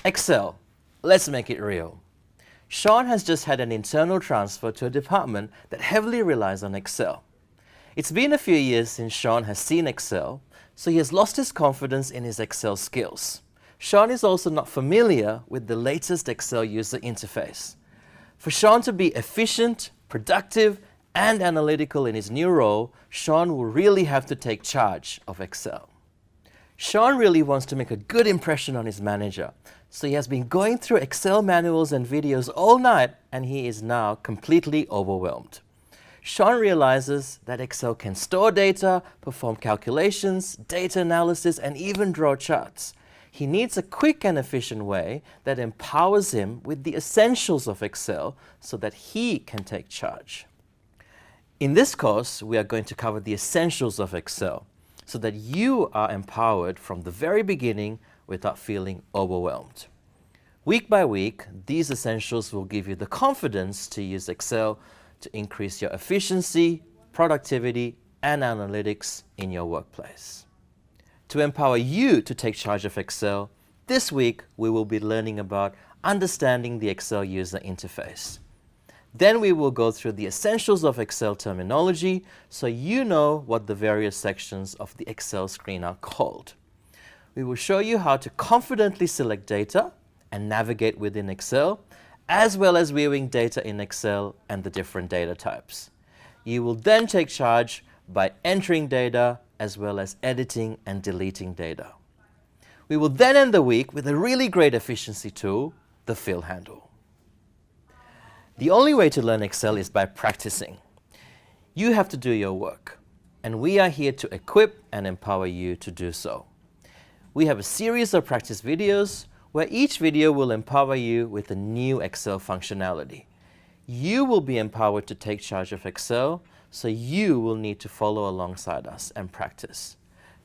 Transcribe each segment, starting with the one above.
Excel, let's make it real. Sean has just had an internal transfer to a department that heavily relies on Excel. It's been a few years since Sean has seen Excel, so he has lost his confidence in his Excel skills. Sean is also not familiar with the latest Excel user interface. For Sean to be efficient, productive, and analytical in his new role, Sean will really have to take charge of Excel. Sean really wants to make a good impression on his manager, so he has been going through Excel manuals and videos all night, and he is now completely overwhelmed. Sean realizes that Excel can store data, perform calculations, data analysis, and even draw charts. He needs a quick and efficient way that empowers him with the essentials of Excel so that he can take charge. In this course, we are going to cover the essentials of Excel so that you are empowered from the very beginning without feeling overwhelmed. Week by week, these essentials will give you the confidence to use Excel to increase your efficiency, productivity, and analytics in your workplace. To empower you to take charge of Excel, this week we will be learning about understanding the Excel user interface. Then we will go through the essentials of Excel terminology so you know what the various sections of the Excel screen are called. We will show you how to confidently select data and navigate within Excel, as well as viewing data in Excel and the different data types. You will then take charge by entering data as well as editing and deleting data. We will then end the week with a really great efficiency tool, the fill handle. The only way to learn Excel is by practicing. You have to do your work, and we are here to equip and empower you to do so. We have a series of practice videos where each video will empower you with a new Excel functionality. You will be empowered to take charge of Excel, so you will need to follow alongside us and practice.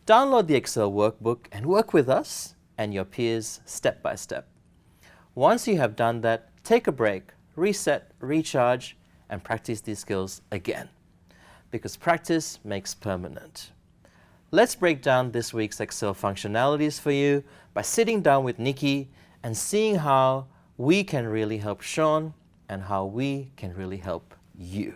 Download the Excel workbook and work with us and your peers step by step. Once you have done that, take a break, reset, recharge, and practice these skills again, because practice makes permanent. Let's break down this week's Excel functionalities for you by sitting down with Nikki and seeing how we can really help Sean and how we can really help you.